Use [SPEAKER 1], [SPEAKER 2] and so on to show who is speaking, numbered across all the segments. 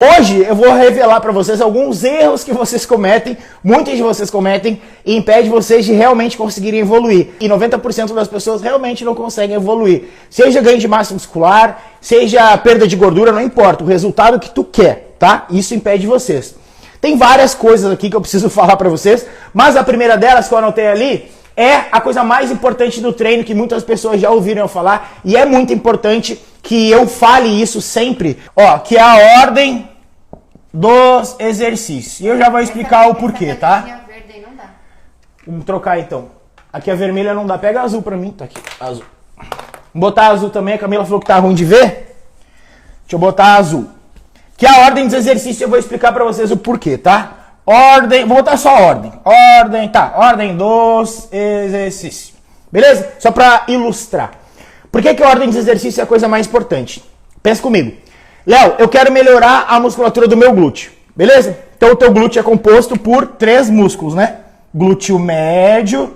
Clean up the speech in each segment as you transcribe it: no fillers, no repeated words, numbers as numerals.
[SPEAKER 1] Hoje eu vou revelar para vocês alguns erros que vocês cometem, muitos de vocês cometem, e impede vocês de realmente conseguirem evoluir. E 90% das pessoas realmente não conseguem evoluir. Seja ganho de massa muscular, seja perda de gordura, não importa. O resultado que tu quer, tá? Isso impede vocês. Tem várias coisas aqui que eu preciso falar para vocês, mas a primeira delas que eu anotei ali é a coisa mais importante do treino, que muitas pessoas já ouviram eu falar, e é muito importante que eu fale isso sempre, ó, que é a ordem dos exercícios. E eu já vou explicar o porquê, tá?
[SPEAKER 2] Verde aí não dá.
[SPEAKER 1] Vamos trocar então. Aqui a vermelha não dá, pega a azul pra mim, tá aqui, azul. Vou botar a azul também, a Camila falou que tá ruim de ver. Deixa eu botar a azul. Que é a ordem dos exercícios, eu vou explicar pra vocês o porquê, tá? Ordem, vou botar só ordem. Ordem, tá, ordem dos exercícios. Beleza? Só pra ilustrar. Por que a ordem dos exercícios é a coisa mais importante? Pensa comigo. Léo, eu quero melhorar a musculatura do meu glúteo, beleza? Então o teu glúteo é composto por 3 músculos, né? Glúteo médio,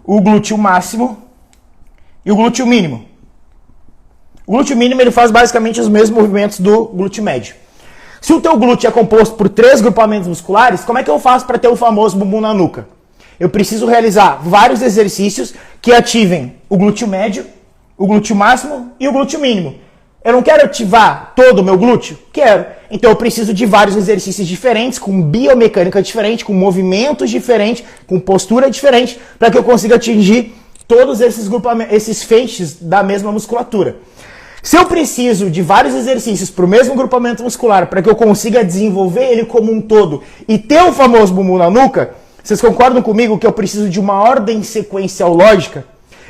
[SPEAKER 1] o glúteo máximo e o glúteo mínimo. O glúteo mínimo ele faz basicamente os mesmos movimentos do glúteo médio. Se o teu glúteo é composto por 3 grupamentos musculares, como é que eu faço para ter o famoso bumbum na nuca? Eu preciso realizar vários exercícios que ativem o glúteo médio, o glúteo máximo e o glúteo mínimo. Eu não quero ativar todo o meu glúteo? Quero. Então eu preciso de vários exercícios diferentes, com biomecânica diferente, com movimentos diferentes, com postura diferente, para que eu consiga atingir todos esses grupamentos, esses feixes da mesma musculatura. Se eu preciso de vários exercícios para o mesmo grupamento muscular, para que eu consiga desenvolver ele como um todo e ter o famoso bumbum na nuca, vocês concordam comigo que eu preciso de uma ordem sequencial lógica?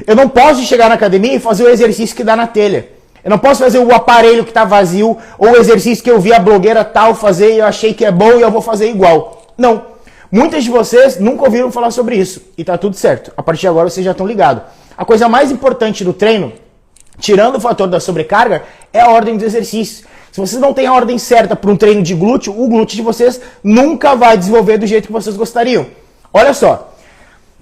[SPEAKER 1] Eu não posso chegar na academia e fazer o exercício que dá na telha. Eu não posso fazer o aparelho que está vazio ou o exercício que eu vi a blogueira tal fazer e eu achei que é bom e eu vou fazer igual. Não. Muitos de vocês nunca ouviram falar sobre isso. E tá tudo certo. A partir de agora vocês já estão ligados. A coisa mais importante do treino, tirando o fator da sobrecarga, é a ordem dos exercícios. Se vocês não têm a ordem certa para um treino de glúteo, o glúteo de vocês nunca vai desenvolver do jeito que vocês gostariam. Olha só.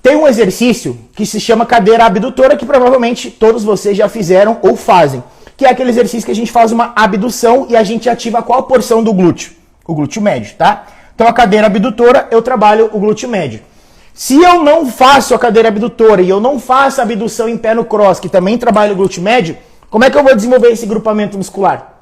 [SPEAKER 1] Tem um exercício que se chama cadeira abdutora, que provavelmente todos vocês já fizeram ou fazem. Que é aquele exercício que a gente faz uma abdução e a gente ativa qual porção do glúteo? O glúteo médio, tá? Então a cadeira abdutora, eu trabalho o glúteo médio. Se eu não faço a cadeira abdutora e eu não faço a abdução em pé no cross, que também trabalha o glúteo médio, como é que eu vou desenvolver esse grupamento muscular?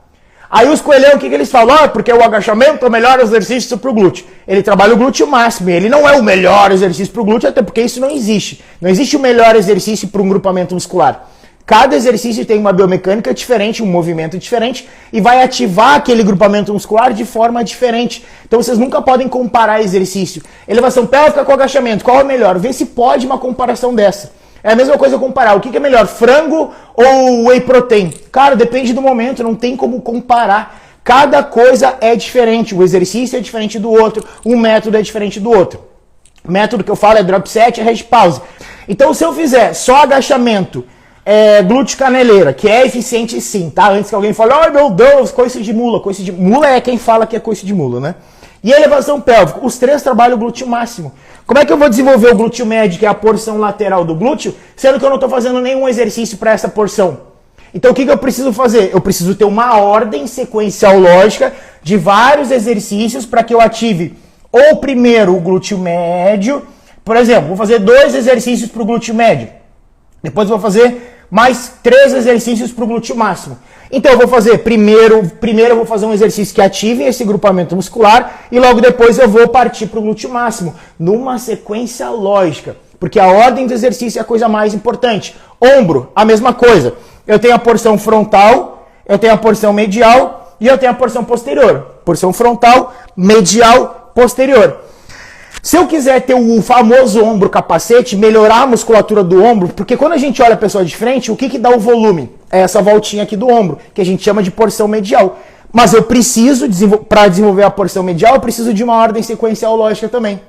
[SPEAKER 1] Aí os coelhão, o que eles falam? Ah, porque o agachamento é o melhor exercício para o glúteo. Ele trabalha o glúteo máximo, ele não é o melhor exercício para o glúteo, até porque isso não existe. Não existe o melhor exercício para um grupamento muscular. Cada exercício tem uma biomecânica diferente, um movimento diferente e vai ativar aquele grupamento muscular de forma diferente. Então vocês nunca podem comparar exercício. Elevação pélvica com agachamento, qual é o melhor? Vê se pode uma comparação dessa. É a mesma coisa comparar. O que é melhor, frango ou whey protein? Cara, depende do momento, não tem como comparar. Cada coisa é diferente. O exercício é diferente do outro, o método é diferente do outro. O método que eu falo é drop set e rest pause. Então se eu fizer só agachamento, glúteo caneleira, que é eficiente sim, tá? Antes que alguém fale, ai meu Deus, coice de mula. Coice de mula é quem fala que é coice de mula, né? E elevação pélvica, os 3 trabalham o glúteo máximo. Como é que eu vou desenvolver o glúteo médio, que é a porção lateral do glúteo, sendo que eu não estou fazendo nenhum exercício para essa porção? Então o que eu preciso fazer? Eu preciso ter uma ordem sequencial lógica de vários exercícios para que eu ative ou primeiro o glúteo médio, por exemplo, vou fazer 2 exercícios para o glúteo médio, depois vou fazer mais 3 exercícios para o glúteo máximo. Então eu vou fazer primeiro eu vou fazer um exercício que ative esse grupamento muscular e logo depois eu vou partir para o glúteo máximo, numa sequência lógica, porque a ordem do exercício é a coisa mais importante. Ombro, a mesma coisa. Eu tenho a porção frontal, eu tenho a porção medial e eu tenho a porção posterior. Porção frontal, medial, posterior. Se eu quiser ter o famoso ombro capacete, melhorar a musculatura do ombro, porque quando a gente olha a pessoa de frente, o que dá o volume? É essa voltinha aqui do ombro, que a gente chama de porção medial. Mas eu preciso, para desenvolver a porção medial, eu preciso de uma ordem sequencial lógica também.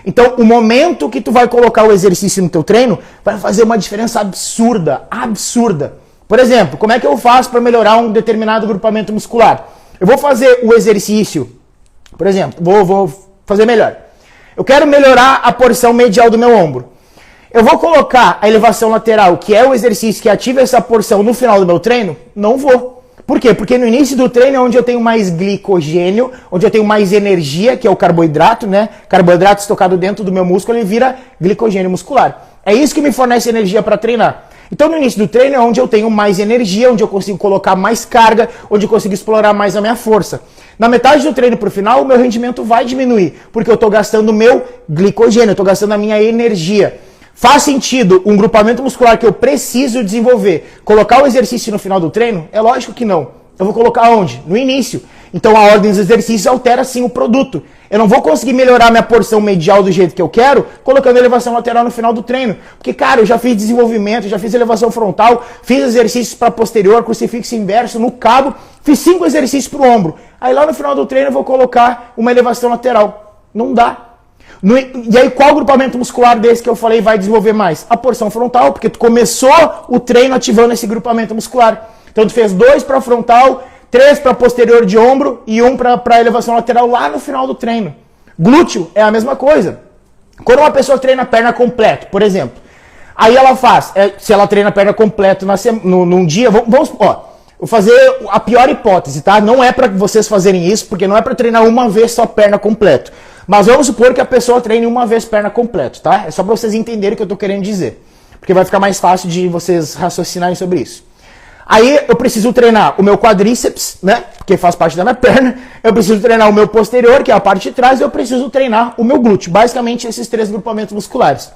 [SPEAKER 1] Então, o momento que tu vai colocar o exercício no teu treino, vai fazer uma diferença absurda, absurda. Por exemplo, como é que eu faço para melhorar um determinado grupamento muscular? Eu vou fazer o exercício, por exemplo, vou fazer melhor. Eu quero melhorar a porção medial do meu ombro. Eu vou colocar a elevação lateral, que é o exercício que ativa essa porção no final do meu treino? Não vou. Por quê? Porque no início do treino é onde eu tenho mais glicogênio, onde eu tenho mais energia, que é o carboidrato, né? Carboidrato estocado dentro do meu músculo, ele vira glicogênio muscular. É isso que me fornece energia para treinar. Então no início do treino é onde eu tenho mais energia, onde eu consigo colocar mais carga, onde eu consigo explorar mais a minha força. Na metade do treino para o final, o meu rendimento vai diminuir, porque eu estou gastando o meu glicogênio, eu estou gastando a minha energia. Faz sentido um grupamento muscular que eu preciso desenvolver, colocar o exercício no final do treino? É lógico que não. Eu vou colocar onde? No início. Então a ordem dos exercícios altera sim o produto. Eu não vou conseguir melhorar minha porção medial do jeito que eu quero, colocando elevação lateral no final do treino. Porque, cara, eu já fiz desenvolvimento, já fiz elevação frontal, fiz exercícios para posterior, crucifixo inverso, no cabo, fiz 5 exercícios para o ombro. Aí lá no final do treino eu vou colocar uma elevação lateral. Não dá. E aí qual grupamento muscular desse que eu falei vai desenvolver mais? A porção frontal, porque tu começou o treino ativando esse grupamento muscular. Então tu fez 2 para frontal, 3 para posterior de ombro e 1 para elevação lateral lá no final do treino. Glúteo é a mesma coisa. Quando uma pessoa treina perna completa, por exemplo, aí ela faz, se ela treina perna completa num dia, vamos vou fazer a pior hipótese, tá? Não é para vocês fazerem isso, porque não é para treinar uma vez só perna completa. Mas vamos supor que a pessoa treine uma vez perna completa, tá? É só para vocês entenderem o que eu tô querendo dizer. Porque vai ficar mais fácil de vocês raciocinarem sobre isso. Aí eu preciso treinar o meu quadríceps, né? Porque faz parte da minha perna. Eu preciso treinar o meu posterior, que é a parte de trás. E eu preciso treinar o meu glúteo. Basicamente esses 3 grupamentos musculares.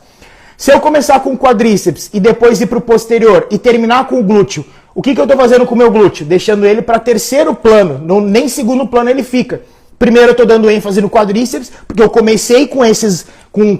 [SPEAKER 1] Se eu começar com o quadríceps e depois ir para o posterior e terminar com o glúteo, o que eu estou fazendo com o meu glúteo? Deixando ele para terceiro plano. Nem segundo plano ele fica. Primeiro eu estou dando ênfase no quadríceps, porque eu comecei com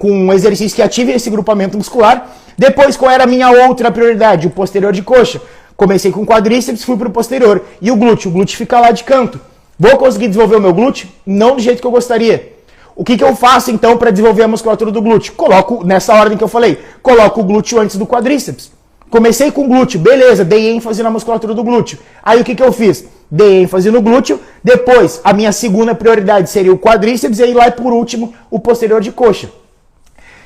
[SPEAKER 1] um exercício que ative esse grupamento muscular. Depois, qual era a minha outra prioridade? O posterior de coxa. Comecei com o quadríceps, fui para o posterior. E o glúteo fica lá de canto. Vou conseguir desenvolver o meu glúteo? Não do jeito que eu gostaria. O que eu faço então para desenvolver a musculatura do glúteo? Coloco, nessa ordem que eu falei, coloco o glúteo antes do quadríceps. Comecei com o glúteo, beleza, dei ênfase na musculatura do glúteo. Aí o que eu fiz? Dei ênfase no glúteo, depois a minha segunda prioridade seria o quadríceps e aí lá por último o posterior de coxa.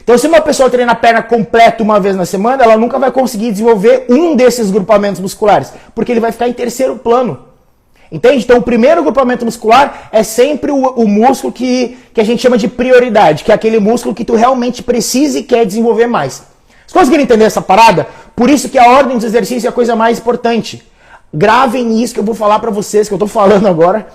[SPEAKER 1] Então se uma pessoa treina a perna completa uma vez na semana, ela nunca vai conseguir desenvolver um desses grupamentos musculares, porque ele vai ficar em terceiro plano. Entende? Então o primeiro grupamento muscular é sempre o músculo que a gente chama de prioridade, que é aquele músculo que tu realmente precisa e quer desenvolver mais. Vocês conseguiram entender essa parada? Por isso que a ordem dos exercícios é a coisa mais importante. Gravem isso que eu vou falar pra vocês, que eu tô falando agora,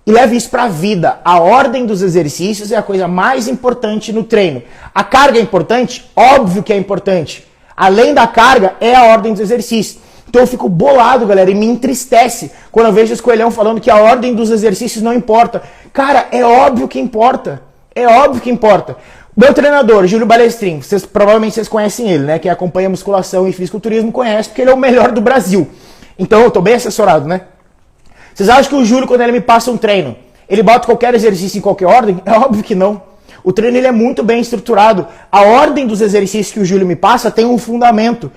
[SPEAKER 1] e leve isso pra vida. A ordem dos exercícios é a coisa mais importante no treino. A carga é importante? Óbvio que é importante. Além da carga, é a ordem dos exercícios. Então eu fico bolado, galera, e me entristece quando eu vejo os coelhão falando que a ordem dos exercícios não importa. Cara, é óbvio que importa. É óbvio que importa. Meu treinador, Júlio Balestrin, provavelmente vocês conhecem ele, né? Quem acompanha musculação e fisiculturismo conhece, porque ele é o melhor do Brasil. Então eu tô bem assessorado, né? Vocês acham que o Júlio, quando ele me passa um treino, ele bota qualquer exercício em qualquer ordem? É óbvio que não. O treino ele é muito bem estruturado. A ordem dos exercícios que o Júlio me passa tem um fundamento.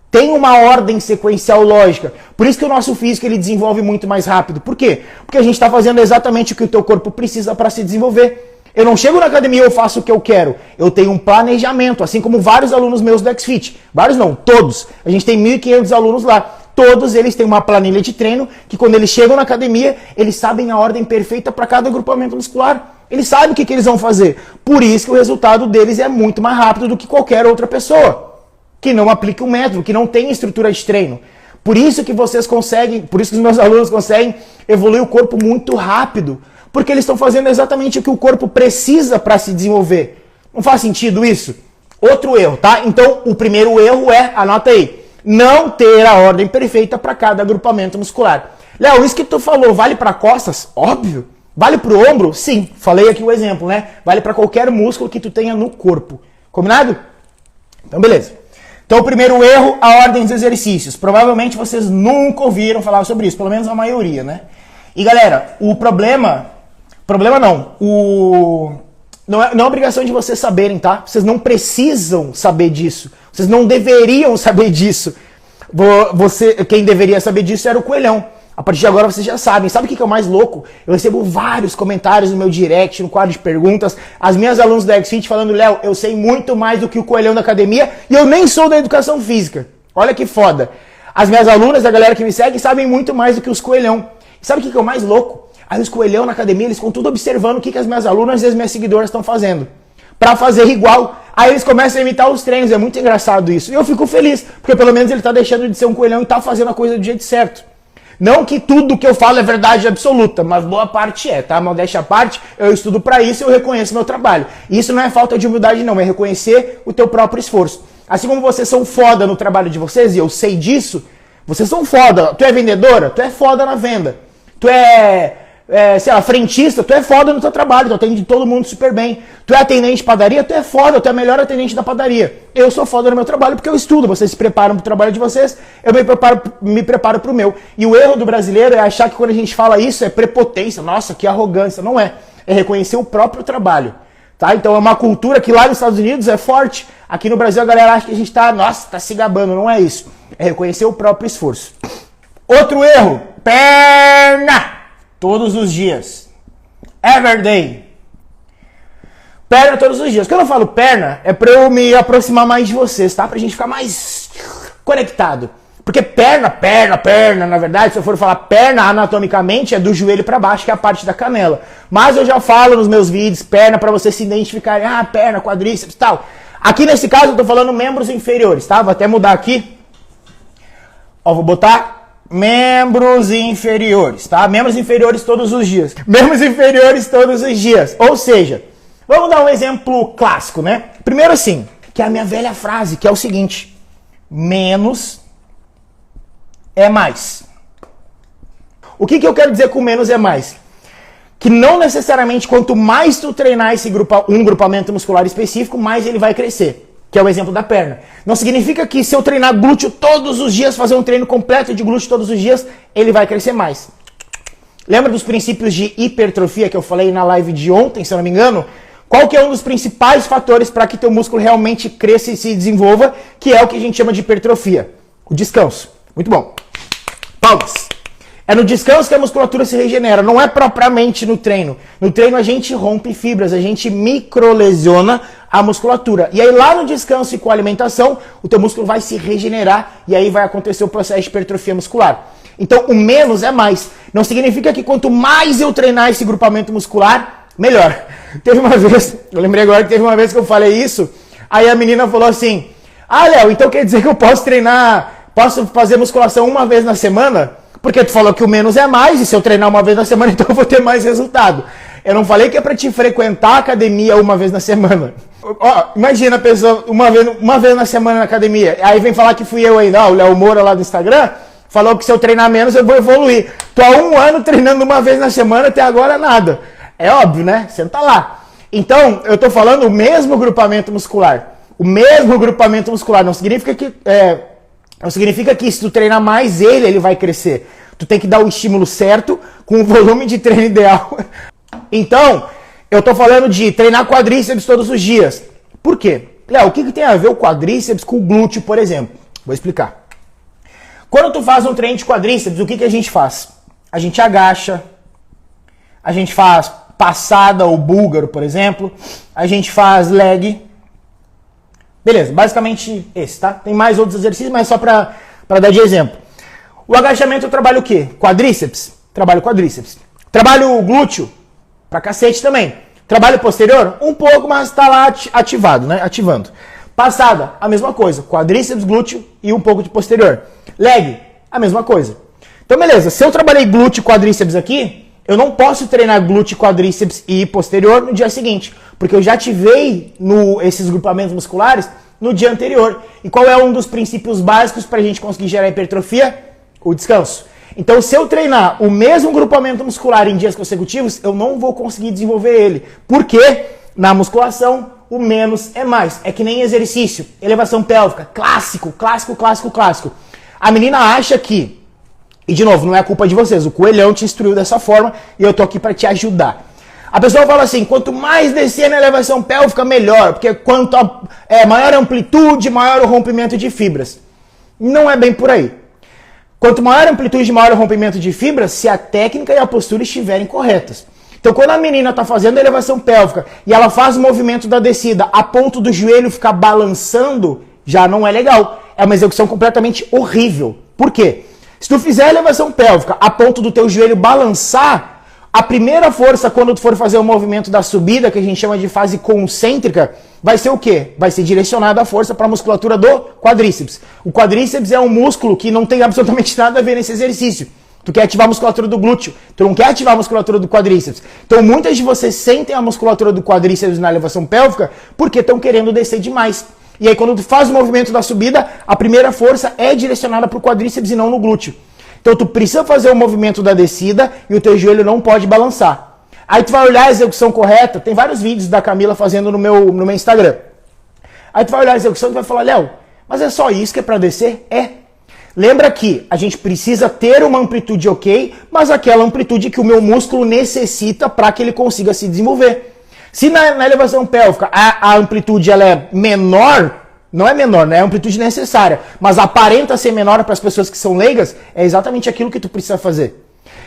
[SPEAKER 1] Tem uma ordem sequencial lógica. Por isso que o nosso físico ele desenvolve muito mais rápido. Por quê? Porque a gente está fazendo exatamente o que o teu corpo precisa para se desenvolver. Eu não chego na academia e eu faço o que eu quero. Eu tenho um planejamento, assim como vários alunos meus do XFIT. Vários não, todos. A gente tem 1.500 alunos lá. Todos eles têm uma planilha de treino que quando eles chegam na academia, eles sabem a ordem perfeita para cada agrupamento muscular. Eles sabem o que eles vão fazer. Por isso que o resultado deles é muito mais rápido do que qualquer outra pessoa que não aplica o método, que não tem estrutura de treino. Por isso que vocês conseguem, por isso que os meus alunos conseguem evoluir o corpo muito rápido. Porque eles estão fazendo exatamente o que o corpo precisa para se desenvolver. Não faz sentido isso? Outro erro, tá? Então, o primeiro erro é, anota aí, não ter a ordem perfeita para cada agrupamento muscular. Léo, isso que tu falou, vale para costas? Óbvio. Vale para o ombro? Sim. Falei aqui o exemplo, né? Vale para qualquer músculo que tu tenha no corpo. Combinado? Então, beleza. Então, o primeiro erro, a ordem dos exercícios. Provavelmente vocês nunca ouviram falar sobre isso, pelo menos a maioria, né? E galera, o problema não. Não é obrigação de vocês saberem, tá? Vocês não precisam saber disso. Vocês não deveriam saber disso. Quem deveria saber disso era o coelhão. A partir de agora vocês já sabem. Sabe o que é o mais louco? Eu recebo vários comentários no meu direct, no quadro de perguntas. As minhas alunas da XFIT falando, Léo, eu sei muito mais do que o coelhão da academia e eu nem sou da educação física. Olha que foda. As minhas alunas, a galera que me segue, sabem muito mais do que os coelhão. E sabe o que é o mais louco? Aí os coelhão na academia, eles ficam tudo observando o que as minhas alunas e as minhas seguidoras estão fazendo. Pra fazer igual. Aí eles começam a imitar os treinos. É muito engraçado isso. E eu fico feliz, porque pelo menos ele tá deixando de ser um coelhão e tá fazendo a coisa do jeito certo. Não que tudo que eu falo é verdade absoluta, mas boa parte é, tá? Modéstia à parte, eu estudo pra isso e eu reconheço meu trabalho. E isso não é falta de humildade não, é reconhecer o teu próprio esforço. Assim como vocês são foda no trabalho de vocês, e eu sei disso, vocês são foda. Tu é vendedora? Tu é foda na venda. Tu sei lá, frentista, tu é foda no teu trabalho, tu atende todo mundo super bem. Tu é atendente de padaria, tu é foda, tu é a melhor atendente da padaria. Eu sou foda no meu trabalho porque eu estudo, vocês se preparam pro trabalho de vocês, eu me preparo pro meu. E o erro do brasileiro é achar que quando a gente fala isso é prepotência, nossa, que arrogância. Não é. É reconhecer o próprio trabalho. Tá? Então é uma cultura que lá nos Estados Unidos é forte. Aqui no Brasil a galera acha que a gente tá se gabando. Não é isso. É reconhecer o próprio esforço. Outro erro, perna. Todos os dias. Every day. Perna todos os dias. Quando eu falo perna, é pra eu me aproximar mais de vocês, tá? Pra gente ficar mais conectado. Porque perna, na verdade, se eu for falar perna anatomicamente, é do joelho pra baixo, que é a parte da canela. Mas eu já falo nos meus vídeos, perna, pra vocês se identificarem. Ah, perna, quadríceps e tal. Aqui nesse caso eu tô falando membros inferiores, tá? Vou até mudar aqui. Ó, vou botar membros inferiores, tá? Membros inferiores todos os dias. Membros inferiores todos os dias. Ou seja, vamos dar um exemplo clássico, né? Primeiro assim, que é a minha velha frase, que é o seguinte: menos é mais. O que eu quero dizer com menos é mais? Que não necessariamente quanto mais tu treinar um grupamento muscular específico, mais ele vai crescer. Que é o exemplo da perna. Não significa que se eu treinar glúteo todos os dias, fazer um treino completo de glúteo todos os dias, ele vai crescer mais. Lembra dos princípios de hipertrofia que eu falei na live de ontem, se eu não me engano? Qual que é um dos principais fatores para que teu músculo realmente cresça e se desenvolva, que é o que a gente chama de hipertrofia? O descanso. Muito bom. Palmas. É no descanso que a musculatura se regenera, não é propriamente no treino. No treino a gente rompe fibras, a gente microlesiona a musculatura. E aí lá no descanso e com a alimentação, o teu músculo vai se regenerar e aí vai acontecer o processo de hipertrofia muscular. Então o menos é mais. Não significa que quanto mais eu treinar esse grupamento muscular, melhor. Teve uma vez, eu lembrei agora que teve uma vez que eu falei isso, aí a menina falou assim: ah, Léo, então quer dizer que eu posso fazer musculação uma vez na semana? Porque tu falou que o menos é mais, e se eu treinar uma vez na semana, então eu vou ter mais resultado. Eu não falei que é pra te frequentar a academia uma vez na semana. Ó, imagina a pessoa uma vez na semana na academia, aí vem falar que fui eu ainda, ó, o Léo Moura lá do Instagram, falou que se eu treinar menos eu vou evoluir. Tô há 1 ano treinando uma vez na semana, até agora nada. É óbvio, né? Senta lá. Então, eu tô falando o mesmo grupamento muscular. O mesmo grupamento muscular. Não significa que se tu treinar mais ele vai crescer. Tu tem que dar o estímulo certo, com o volume de treino ideal. Então, eu tô falando de treinar quadríceps todos os dias. Por quê? Léo, o que tem a ver o quadríceps com o glúteo, por exemplo? Vou explicar. Quando tu faz um treino de quadríceps, o que a gente faz? A gente agacha, a gente faz passada ou búlgaro, por exemplo, a gente faz leg. Beleza, basicamente esse, tá? Tem mais outros exercícios, mas só pra dar de exemplo. O agachamento eu trabalho o quê? Quadríceps? Trabalho quadríceps. Trabalho glúteo? Pra cacete também. Trabalho posterior? Um pouco, mas tá lá ativado, né? Ativando. Passada, a mesma coisa. Quadríceps, glúteo e um pouco de posterior. Leg, a mesma coisa. Então, beleza. Se eu trabalhei glúteo e quadríceps aqui, eu não posso treinar glúteo, quadríceps e posterior no dia seguinte, porque eu já ativei esses grupamentos musculares no dia anterior. E qual é um dos princípios básicos para a gente conseguir gerar hipertrofia? O descanso. Então, se eu treinar o mesmo grupamento muscular em dias consecutivos, eu não vou conseguir desenvolver ele. Porque na musculação, o menos é mais. É que nem exercício, elevação pélvica, clássico. A menina acha que, e de novo, não é culpa de vocês, o coelhão te instruiu dessa forma e eu tô aqui para te ajudar. A pessoa fala assim, quanto mais descer na elevação pélvica, melhor, porque maior a amplitude, maior o rompimento de fibras. Não é bem por aí. Quanto maior a amplitude, maior o rompimento de fibras, se a técnica e a postura estiverem corretas. Então, quando a menina está fazendo a elevação pélvica e ela faz o movimento da descida a ponto do joelho ficar balançando, já não é legal. É uma execução completamente horrível. Por quê? Se tu fizer a elevação pélvica a ponto do teu joelho balançar, a primeira força quando tu for fazer o movimento da subida, que a gente chama de fase concêntrica, vai ser o quê? Vai ser direcionada a força para a musculatura do quadríceps. O quadríceps é um músculo que não tem absolutamente nada a ver nesse exercício. Tu quer ativar a musculatura do glúteo, tu não quer ativar a musculatura do quadríceps. Então muitas de vocês sentem a musculatura do quadríceps na elevação pélvica porque estão querendo descer demais. E aí quando tu faz o movimento da subida, a primeira força é direcionada para o quadríceps e não no glúteo. Então tu precisa fazer o movimento da descida e o teu joelho não pode balançar. Aí tu vai olhar a execução correta, tem vários vídeos da Camila fazendo no meu Instagram. Aí tu vai olhar a execução e vai falar, Léo, mas é só isso que é para descer? É. Lembra que a gente precisa ter uma amplitude ok, mas aquela amplitude que o meu músculo necessita para que ele consiga se desenvolver. Se na elevação pélvica a amplitude ela é menor, não é menor, né? É a amplitude necessária, mas aparenta ser menor para as pessoas que são leigas, é exatamente aquilo que tu precisa fazer.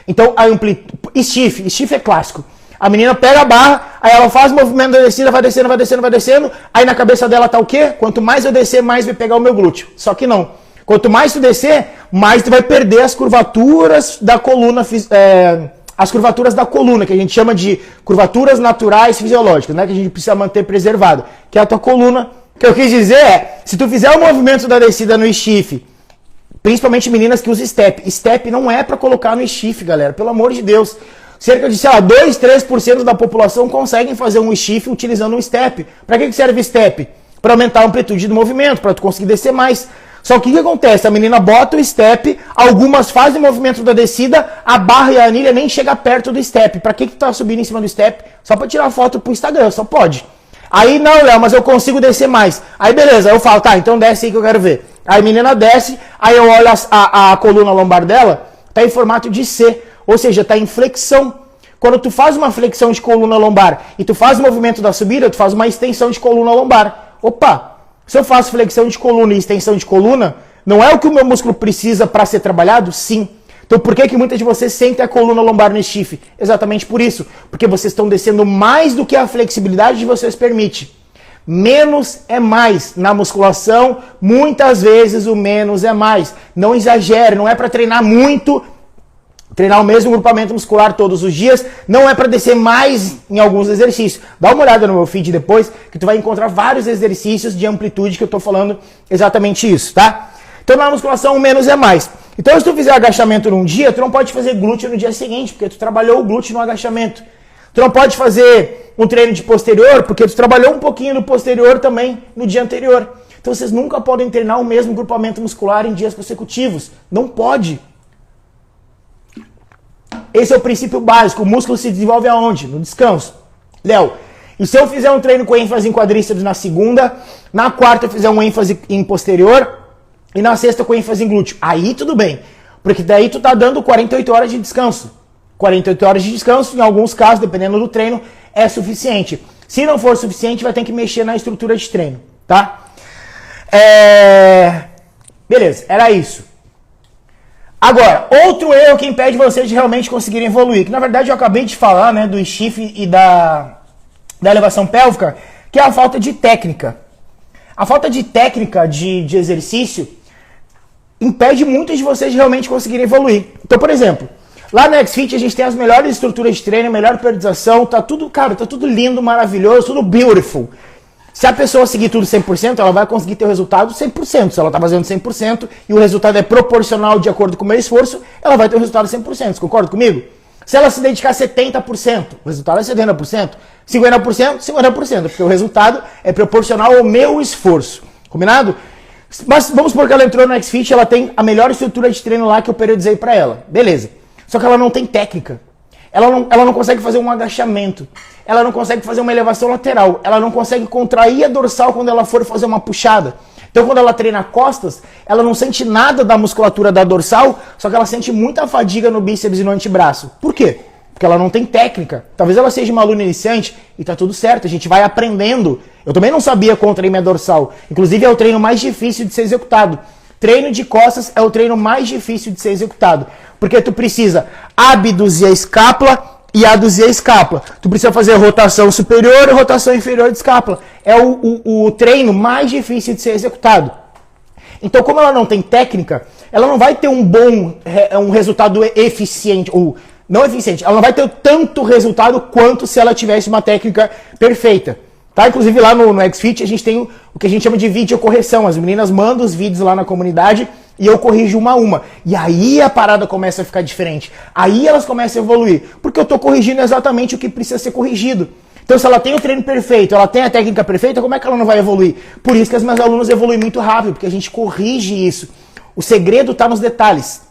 [SPEAKER 1] Então, a amplitude... Stiff é clássico. A menina pega a barra, aí ela faz o movimento da descida, vai descendo, vai descendo, vai descendo, aí na cabeça dela tá o quê? Quanto mais eu descer, mais vai pegar o meu glúteo. Só que não. Quanto mais tu descer, mais tu vai perder as curvaturas da coluna, as curvaturas da coluna, que a gente chama de curvaturas naturais fisiológicas, né? Que a gente precisa manter preservado, que é a tua coluna. O que eu quis dizer é, se tu fizer o movimento da descida no stiff, principalmente meninas que usam step. Step não é para colocar no stiff, galera. Pelo amor de Deus. Cerca de, 2, 3% da população conseguem fazer um stiff utilizando um step. Para que serve step? Para aumentar a amplitude do movimento, para tu conseguir descer mais. Só que o que acontece? A menina bota o step, algumas fazem o movimento da descida, a barra e a anilha nem chega perto do step. Para que tu tá subindo em cima do step? Só para tirar foto pro Instagram, só pode. Aí, não, Léo, mas eu consigo descer mais. Aí, beleza, eu falo, tá, então desce aí que eu quero ver. Aí a menina desce, aí eu olho a coluna lombar dela, tá em formato de C, ou seja, tá em flexão. Quando tu faz uma flexão de coluna lombar e tu faz o movimento da subida, tu faz uma extensão de coluna lombar. Opa, se eu faço flexão de coluna e extensão de coluna, não é o que o meu músculo precisa para ser trabalhado? Sim. Então por que muitas de vocês sentem a coluna lombar no stiff? Exatamente por isso. Porque vocês estão descendo mais do que a flexibilidade de vocês permite. Menos é mais. Na musculação, muitas vezes o menos é mais. Não exagere, não é para treinar muito, treinar o mesmo grupamento muscular todos os dias, não é para descer mais em alguns exercícios. Dá uma olhada no meu feed depois, que tu vai encontrar vários exercícios de amplitude que eu estou falando exatamente isso, tá? Então na musculação o menos é mais. Então se tu fizer agachamento num dia, tu não pode fazer glúteo no dia seguinte, porque tu trabalhou o glúteo no agachamento. Tu não pode fazer um treino de posterior, porque tu trabalhou um pouquinho do posterior também no dia anterior. Então vocês nunca podem treinar o mesmo grupamento muscular em dias consecutivos. Não pode. Esse é o princípio básico. O músculo se desenvolve aonde? No descanso. Léo, e se eu fizer um treino com ênfase em quadríceps na segunda, na quarta eu fizer um ênfase em posterior e na sexta com ênfase em glúteo? Aí tudo bem, porque daí tu tá dando 48 horas de descanso. 48 horas de descanso, em alguns casos, dependendo do treino, é suficiente. Se não for suficiente, vai ter que mexer na estrutura de treino, tá? Beleza, era isso. Agora, outro erro que impede vocês de realmente conseguirem evoluir, que na verdade eu acabei de falar, né, do stiff e da elevação pélvica, que é a falta de técnica. A falta de técnica de exercício impede muitos de vocês de realmente conseguirem evoluir. Então, por exemplo, lá no X-Fit a gente tem as melhores estruturas de treino, melhor periodização, tá tudo, cara, tá tudo lindo, maravilhoso, tudo beautiful. Se a pessoa seguir tudo 100%, ela vai conseguir ter o resultado 100%. Se ela está fazendo 100% e o resultado é proporcional de acordo com o meu esforço, ela vai ter o resultado 100%. Você concorda comigo? Se ela se dedicar 70%, o resultado é 70%. 50%, 50%, porque o resultado é proporcional ao meu esforço. Combinado? Mas vamos supor que ela entrou no X-Fit, ela tem a melhor estrutura de treino lá que eu periodizei para ela. Beleza. Só que ela não tem técnica. Ela não consegue fazer um agachamento. Ela não consegue fazer uma elevação lateral. Ela não consegue contrair a dorsal quando ela for fazer uma puxada. Então quando ela treina costas, ela não sente nada da musculatura da dorsal, só que ela sente muita fadiga no bíceps e no antebraço. Por quê? Porque ela não tem técnica. Talvez ela seja uma aluna iniciante e tá tudo certo, a gente vai aprendendo. Eu também não sabia contrair minha dorsal. Inclusive é o treino mais difícil de ser executado. Treino de costas é o treino mais difícil de ser executado. Porque tu precisa abduzir a escápula e aduzir a escápula. Tu precisa fazer rotação superior e rotação inferior de escápula. É o treino mais difícil de ser executado. Então, como ela não tem técnica, ela não vai ter um resultado eficiente, ou não eficiente, ela não vai ter tanto resultado quanto se ela tivesse uma técnica perfeita. Tá? Inclusive lá no XFit a gente tem o que a gente chama de videocorreção. As meninas mandam os vídeos lá na comunidade e eu corrijo uma a uma. E aí a parada começa a ficar diferente. Aí elas começam a evoluir. Porque eu estou corrigindo exatamente o que precisa ser corrigido. Então se ela tem o treino perfeito, ela tem a técnica perfeita, como é que ela não vai evoluir? Por isso que as minhas alunas evoluem muito rápido, porque a gente corrige isso. O segredo está nos detalhes.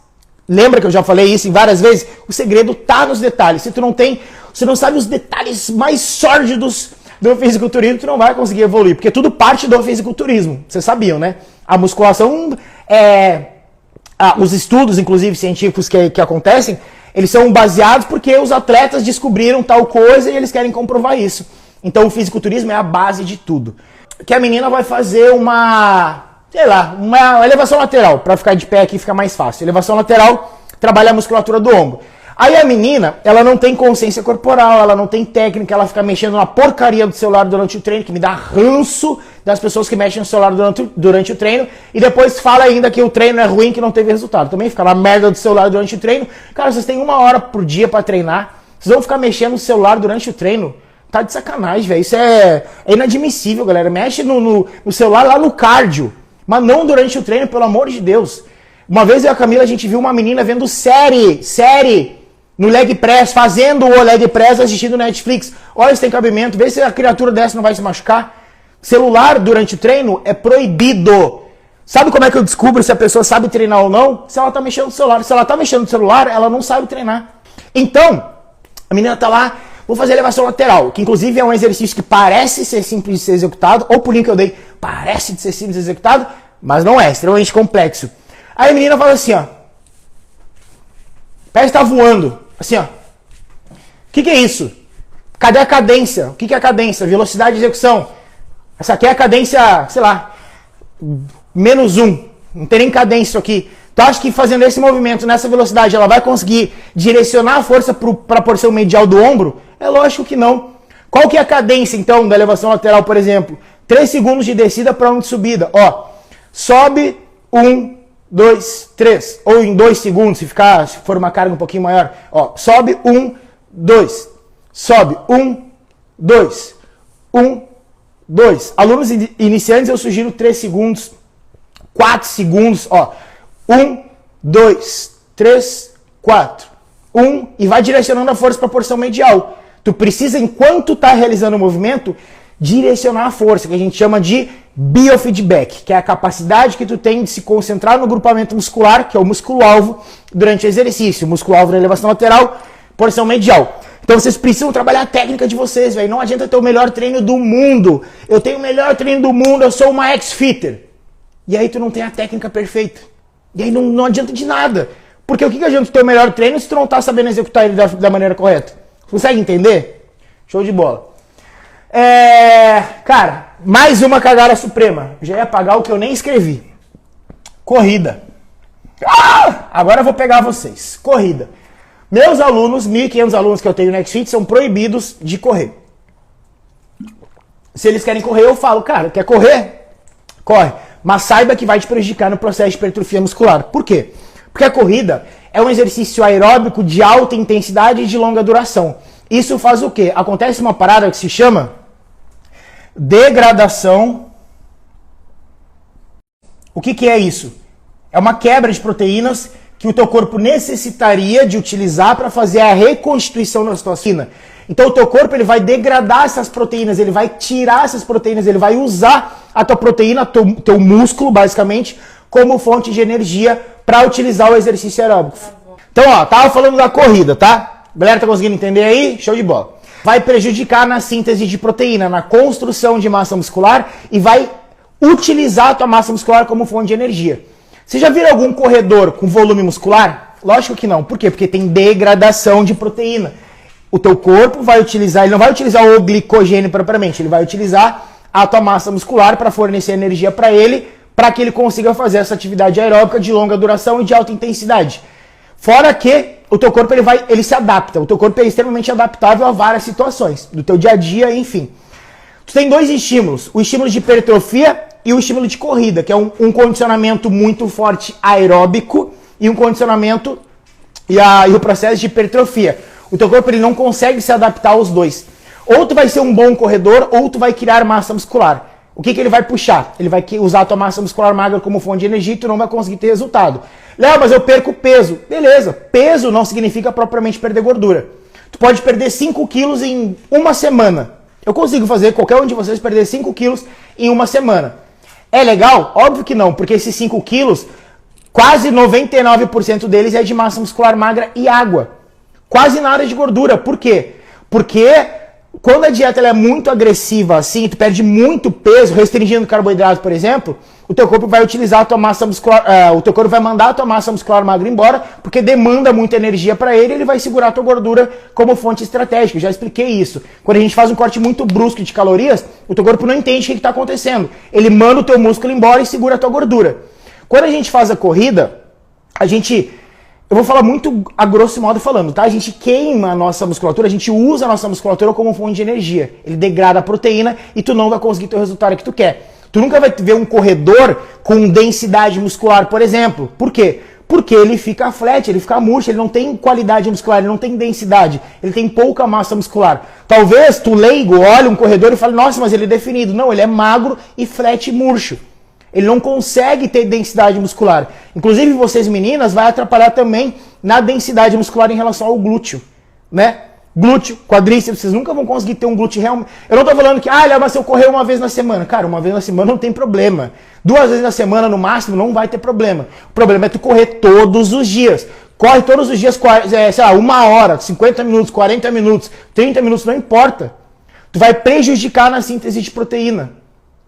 [SPEAKER 1] Lembra que eu já falei isso várias vezes? O segredo está nos detalhes. Se tu não tem, se não sabe os detalhes mais sórdidos do fisiculturismo, tu não vai conseguir evoluir, porque tudo parte do fisiculturismo. Vocês sabiam, né? A musculação, os estudos, inclusive, científicos que acontecem, eles são baseados porque os atletas descobriram tal coisa e eles querem comprovar isso. Então o fisiculturismo é a base de tudo. Que a menina vai fazer uma elevação lateral, para ficar de pé aqui fica mais fácil. Elevação lateral, trabalha a musculatura do ombro. Aí a menina, ela não tem consciência corporal, ela não tem técnica, ela fica mexendo na porcaria do celular durante o treino, que me dá ranço das pessoas que mexem no celular durante o treino, e depois fala ainda que o treino é ruim, que não teve resultado. Também fica na merda do celular durante o treino. Cara, vocês têm 1 hora por dia para treinar, vocês vão ficar mexendo no celular durante o treino? Tá de sacanagem, velho. Isso é inadmissível, galera. Mexe no celular lá no cardio, mas não durante o treino, pelo amor de Deus. Uma vez eu e a Camila, a gente viu uma menina vendo série, no leg press, fazendo o leg press, assistindo Netflix. Olha se tem cabimento, vê se a criatura dessa não vai se machucar. Celular durante o treino é proibido. Sabe como é que eu descubro se a pessoa sabe treinar ou não? Se ela tá mexendo no celular. Se ela tá mexendo no celular, ela não sabe treinar. Então, a menina tá lá, vou fazer elevação lateral, que inclusive é um exercício que parece ser simples de ser executado, ou por link que eu dei, parece de ser simples de ser executado, mas não é, extremamente complexo. Aí a menina fala assim, ó, o pé está voando. Assim, ó. O que é isso? Cadê a cadência? O que é a cadência? Velocidade de execução. Essa aqui é a cadência, sei lá, -1. Não tem nem cadência isso aqui. Tu acha que fazendo esse movimento nessa velocidade ela vai conseguir direcionar a força para a porção medial do ombro? É lógico que não. Qual que é a cadência, então, da elevação lateral, por exemplo? 3 segundos de descida para 1 de subida. Ó, sobe 1, 2, 3, ou em 2 segundos, se for uma carga um pouquinho maior, ó, sobe 1, 2, sobe 1, 2, 1, 2. Alunos iniciantes eu sugiro 3 segundos, 4 segundos, ó, 1, 2, 3, 4, 1, e vai direcionando a força para a porção medial. Tu precisa, enquanto tá realizando o movimento, direcionar a força, que a gente chama de biofeedback, que é a capacidade que tu tem de se concentrar no grupamento muscular, que é o músculo-alvo, durante o exercício. O músculo-alvo na elevação lateral, porção medial. Então vocês precisam trabalhar a técnica de vocês, velho. Não adianta ter o melhor treino do mundo. Eu tenho o melhor treino do mundo, eu sou uma ex-fitter. E aí tu não tem a técnica perfeita. E aí não adianta de nada. Porque o que adianta ter o melhor treino se tu não tá sabendo executar ele da maneira correta? Consegue entender? Show de bola. Cara, mais uma cagada suprema. Já ia apagar o que eu nem escrevi. Corrida. Agora eu vou pegar vocês. Corrida. Meus alunos, 1.500 alunos que eu tenho no XFit, são proibidos de correr. Se eles querem correr, eu falo, cara, quer correr? Corre. Mas saiba que vai te prejudicar no processo de hipertrofia muscular. Por quê? Porque a corrida é um exercício aeróbico de alta intensidade e de longa duração. Isso faz o quê? Acontece uma parada que se chama degradação. O que é isso? É uma quebra de proteínas que o teu corpo necessitaria de utilizar para fazer a reconstituição da citocina. Então o teu corpo ele vai degradar essas proteínas, ele vai tirar essas proteínas, ele vai usar a tua proteína, teu músculo, basicamente, como fonte de energia para utilizar o exercício aeróbico. Então, ó, tava falando da corrida, tá? Galera, tá conseguindo entender aí? Show de bola. Vai prejudicar na síntese de proteína, na construção de massa muscular e vai utilizar a tua massa muscular como fonte de energia. Você já viu algum corredor com volume muscular? Lógico que não. Por quê? Porque tem degradação de proteína. O teu corpo vai utilizar, ele não vai utilizar o glicogênio propriamente, ele vai utilizar a tua massa muscular para fornecer energia para ele, para que ele consiga fazer essa atividade aeróbica de longa duração e de alta intensidade. Fora que o teu corpo ele se adapta, o teu corpo é extremamente adaptável a várias situações, do teu dia a dia, enfim. Tu tem 2 estímulos, o estímulo de hipertrofia e o estímulo de corrida, que é um condicionamento muito forte aeróbico e um condicionamento e o processo de hipertrofia. O teu corpo ele não consegue se adaptar aos dois. Ou tu vai ser um bom corredor, ou tu vai criar massa muscular. O que ele vai puxar? Ele vai usar a tua massa muscular magra como fonte de energia e tu não vai conseguir ter resultado. Léo, mas eu perco peso. Beleza, peso não significa propriamente perder gordura. Tu pode perder 5 quilos em uma semana. Eu consigo fazer qualquer um de vocês perder 5 quilos em uma semana. É legal? Óbvio que não, porque esses 5 quilos, quase 99% deles é de massa muscular magra e água. Quase nada de gordura. Por quê? Porque quando a dieta ela é muito agressiva assim, tu perde muito peso, restringindo carboidrato, por exemplo, o teu corpo vai utilizar a tua massa muscular, o teu corpo vai mandar a tua massa muscular magra embora, porque demanda muita energia para ele, ele vai segurar a tua gordura como fonte estratégica. Eu já expliquei isso. Quando a gente faz um corte muito brusco de calorias, o teu corpo não entende o que está acontecendo. Ele manda o teu músculo embora e segura a tua gordura. Quando a gente faz a corrida, eu vou falar muito a grosso modo falando, tá? A gente queima a nossa musculatura, a gente usa a nossa musculatura como fonte de energia. Ele degrada a proteína e tu não vai conseguir ter o resultado que tu quer. Tu nunca vai ver um corredor com densidade muscular, por exemplo. Por quê? Porque ele fica flat, ele fica murcho, ele não tem qualidade muscular, ele não tem densidade, ele tem pouca massa muscular. Talvez tu leigo olhe um corredor e fale, nossa, mas ele é definido. Não, ele é magro e flat e murcho. Ele não consegue ter densidade muscular. Inclusive, vocês meninas, vai atrapalhar também na densidade muscular em relação ao glúteo, né? Glúteo, quadríceps, vocês nunca vão conseguir ter um glúteo realmente. Eu não tô falando que, mas se eu correr uma vez na semana. Cara, uma vez na semana não tem problema. 2 vezes na semana, no máximo, não vai ter problema. O problema é tu correr todos os dias. Corre todos os dias, sei lá, 1 hora, 50 minutos, 40 minutos, 30 minutos, não importa. Tu vai prejudicar na síntese de proteína.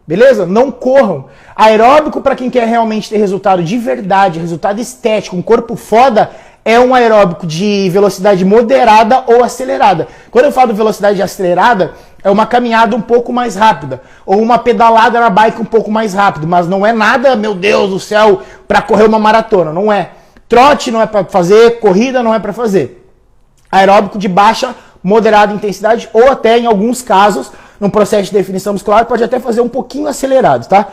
[SPEAKER 1] Beleza? Não corram. Aeróbico, para quem quer realmente ter resultado de verdade, resultado estético, um corpo foda, é um aeróbico de velocidade moderada ou acelerada. Quando eu falo de velocidade acelerada, é uma caminhada um pouco mais rápida, ou uma pedalada na bike um pouco mais rápido, mas não é nada, meu Deus do céu, para correr uma maratona, não é. Trote não é para fazer, corrida não é para fazer. Aeróbico de baixa, moderada intensidade, ou até em alguns casos, num processo de definição muscular, pode até fazer um pouquinho acelerado, tá?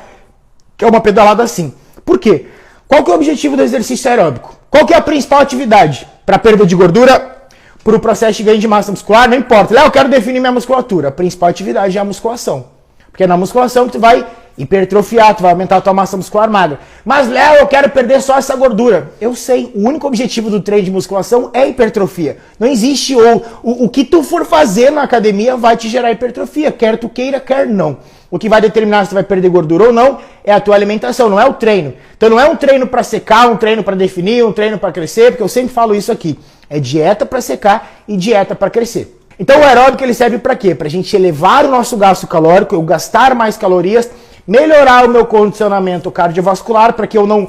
[SPEAKER 1] Que é uma pedalada assim. Por quê? Qual que é o objetivo do exercício aeróbico? Qual que é a principal atividade? Para perda de gordura, para o processo de ganho de massa muscular, não importa. Léo, eu quero definir minha musculatura. A principal atividade é a musculação. Porque é na musculação que tu vai hipertrofiar, tu vai aumentar a tua massa muscular magra. Mas, Léo, eu quero perder só essa gordura. Eu sei, o único objetivo do treino de musculação é hipertrofia. Não existe o que tu for fazer na academia vai te gerar hipertrofia, quer tu queira, quer não. O que vai determinar se tu vai perder gordura ou não é a tua alimentação, não é o treino. Então não é um treino para secar, um treino para definir, um treino para crescer, porque eu sempre falo isso aqui. É dieta para secar e dieta para crescer. Então o aeróbico ele serve para quê? Para a gente elevar o nosso gasto calórico, eu gastar mais calorias, melhorar o meu condicionamento cardiovascular para que eu não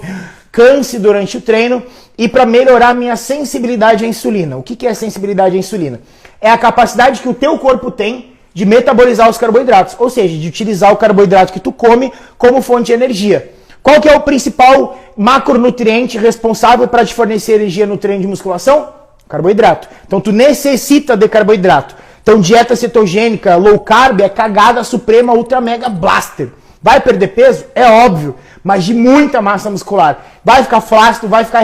[SPEAKER 1] canse durante o treino e para melhorar a minha sensibilidade à insulina. O que é sensibilidade à insulina? É a capacidade que o teu corpo tem de metabolizar os carboidratos, ou seja, de utilizar o carboidrato que tu come como fonte de energia. Qual que é o principal macronutriente responsável para te fornecer energia no treino de musculação? Carboidrato. Então tu necessita de carboidrato. Então dieta cetogênica, low carb é cagada suprema ultra mega blaster. Vai perder peso? É óbvio, mas de muita massa muscular. Vai ficar flácido, vai ficar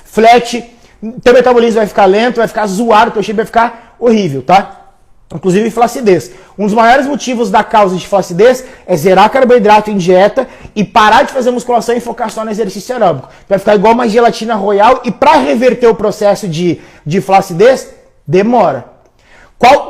[SPEAKER 1] flat, teu metabolismo vai ficar lento, vai ficar zoado, teu shape vai ficar horrível, tá? Inclusive flacidez. Um dos maiores motivos da causa de flacidez é zerar carboidrato em dieta e parar de fazer musculação e focar só no exercício aeróbico. Vai ficar igual uma gelatina royal e para reverter o processo de flacidez, demora.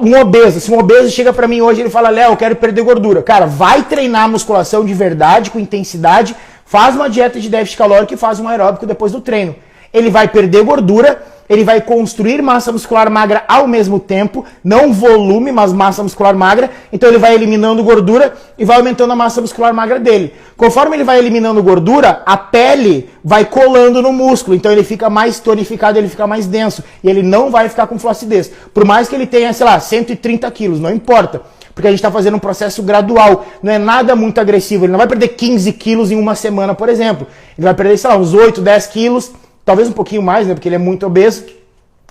[SPEAKER 1] Um obeso, se um obeso chega pra mim hoje e ele fala, Léo, eu quero perder gordura. Cara, vai treinar musculação de verdade, com intensidade, faz uma dieta de déficit calórico e faz um aeróbico depois do treino. Ele vai perder gordura, ele vai construir massa muscular magra ao mesmo tempo, não volume, mas massa muscular magra, então ele vai eliminando gordura e vai aumentando a massa muscular magra dele. Conforme ele vai eliminando gordura, a pele vai colando no músculo, então ele fica mais tonificado, ele fica mais denso, e ele não vai ficar com flacidez. Por mais que ele tenha, sei lá, 130 quilos, não importa, porque a gente está fazendo um processo gradual, não é nada muito agressivo, ele não vai perder 15 quilos em uma semana, por exemplo. Ele vai perder, sei lá, uns 8, 10 quilos, talvez um pouquinho mais, né, porque ele é muito obeso.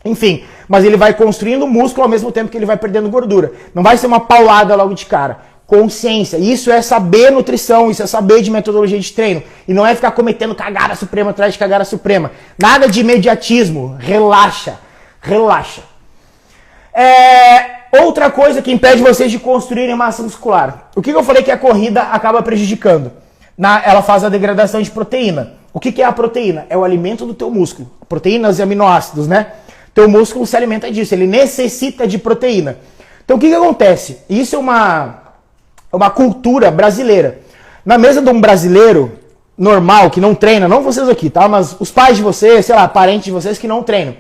[SPEAKER 1] Enfim, mas ele vai construindo músculo ao mesmo tempo que ele vai perdendo gordura. Não vai ser uma paulada logo de cara. consciência. Isso é saber nutrição, isso é saber de metodologia de treino. E não é ficar cometendo cagada suprema atrás de cagada suprema. Nada de imediatismo. Relaxa. Relaxa. Outra coisa que impede vocês de construírem massa muscular. O que eu falei que a corrida acaba prejudicando? Ela faz a degradação de proteína. O que é a proteína? É o alimento do teu músculo. Proteínas e aminoácidos, né? Teu músculo se alimenta disso. Ele necessita de proteína. Então o que acontece? Isso é uma cultura brasileira. Na mesa de um brasileiro normal, que não treina, não vocês aqui, tá? Mas os pais de vocês, sei lá, parentes de vocês que não treinam.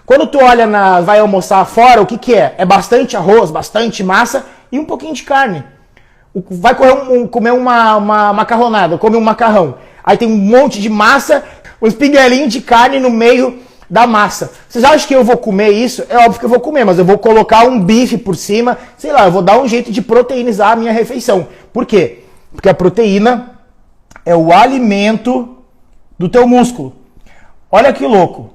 [SPEAKER 1] Quando tu olha, vai almoçar fora, o que é? É bastante arroz, bastante massa e um pouquinho de carne. Vai comer uma macarronada, come um macarrão. Aí tem um monte de massa, uns pinguelinhos de carne no meio da massa. Vocês acham que eu vou comer isso? É óbvio que eu vou comer, mas eu vou colocar um bife por cima, sei lá, eu vou dar um jeito de proteinizar a minha refeição. Por quê? Porque a proteína é o alimento do teu músculo. Olha que louco.